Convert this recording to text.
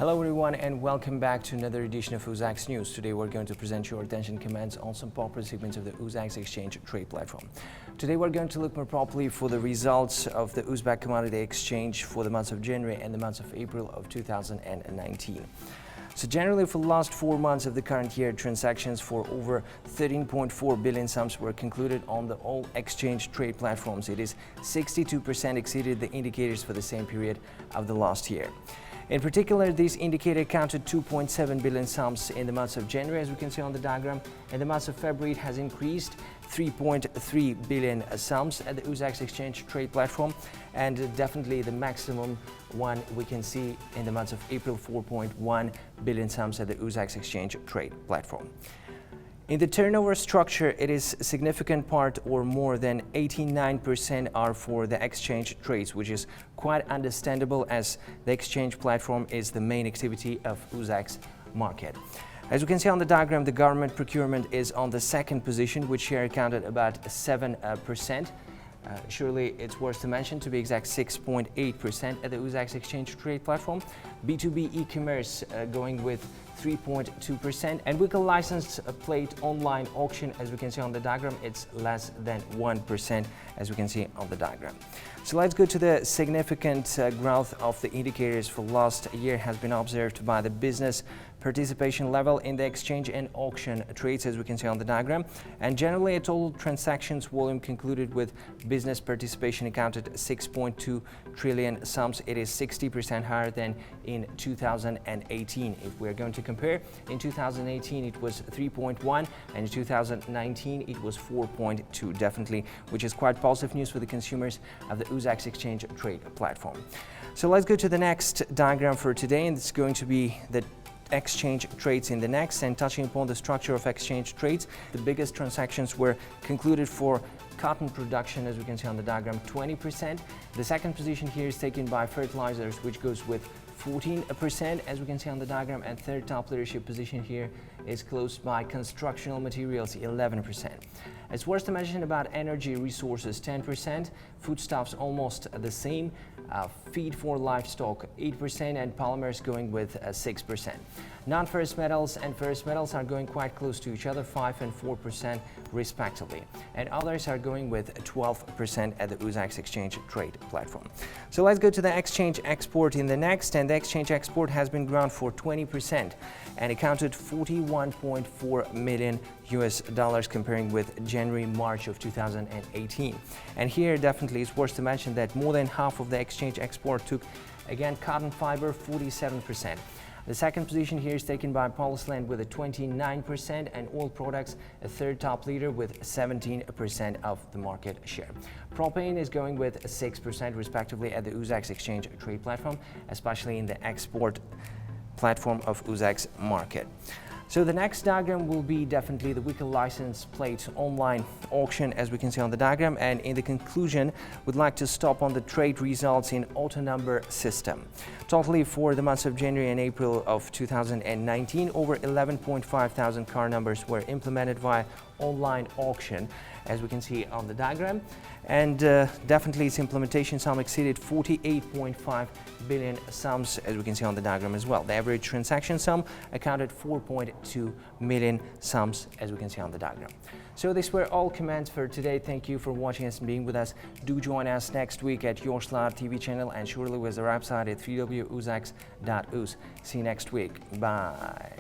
Hello everyone and welcome back to another edition of UZEX News. Today we're going to present your attention comments on some popular segments of the UZEX exchange trade platform. Today we're going to look more properly for the results of the Uzbek commodity exchange for the months of January and the months of April of 2019. So generally for the last 4 months of the current year, transactions for over 13.4 billion sums were concluded on the all exchange trade platforms. It is 62% exceeded the indicators for the same period of the last year. In particular, this indicator counted 2.7 billion sums in the months of January, as we can see on the diagram. In the months of February, it has increased 3.3 billion sums at the UZEX exchange trade platform, and definitely the maximum one we can see in the months of April, 4.1 billion sums at the UZEX exchange trade platform. In the turnover structure, it is a significant part, or more than 89%, are for the exchange trades, which is quite understandable as the exchange platform is the main activity of UZEX market. As you can see on the diagram, the government procurement is on the second position, which share accounted about 7%. Surely it's worth to mention, to be exact, 6.8% at the UZEX exchange trade platform. B2B e-commerce going with 3.2%, and vehicle license plate online auction, as we can see on the diagram, it's less than 1%, as we can see on the diagram. So let's go to the significant growth of the indicators for last year has been observed by the business participation level in the exchange and auction trades, as we can see on the diagram, and generally a total transactions volume concluded with business participation accounted 6.2 trillion sums. It is 60% higher than in 2018. If we're going to compare, in 2018 it was 3.1, and in 2019 it was 4.2, definitely, which is quite positive news for the consumers of the UZEX exchange trade platform. So let's go to the next diagram for today, and it's going to be the exchange trades in the next. And touching upon the structure of exchange trades, the biggest transactions were concluded for cotton production, as we can see on the diagram, 20%. The second position here is taken by fertilizers, which goes with 14%, as we can see on the diagram, and third top leadership position here is closed by constructional materials, 11%. It's worth to mention about energy resources, 10%, foodstuffs almost the same, feed for livestock 8%, and polymers going with 6%. Non-ferrous metals and ferrous metals are going quite close to each other, 5 and 4% respectively, and others are going with 12% at the UZEX exchange trade platform. So let's go to the exchange export in the next, and the exchange export has been grown for 20% and accounted $41.4 million comparing with January-March of 2018. And here definitely it's worth to mention that more than half of the exchange export took, again, cotton fiber, 47%. The second position here is taken by polyethylene with a 29%, and oil products a third top leader with 17% of the market share. Propane is going with 6% respectively at the UZEX exchange trade platform, especially in the export platform of UZEX market. So the next diagram will be definitely the vehicle license plate online auction, as we can see on the diagram, and in the conclusion we'd like to stop on the trade results in auto number system. Totally for the months of January and April of 2019, over 11.5 thousand car numbers were implemented via online auction, as we can see on the diagram, and definitely its implementation sum exceeded 48.5 billion sums, as we can see on the diagram as well. The average transaction sum accounted 4.2 million sums, as we can see on the diagram. So these were all comments for today. Thank you for watching us and being with us. Do join us next week at your Slot TV channel, and surely with our website at www.uzex.us. See you next week. Bye.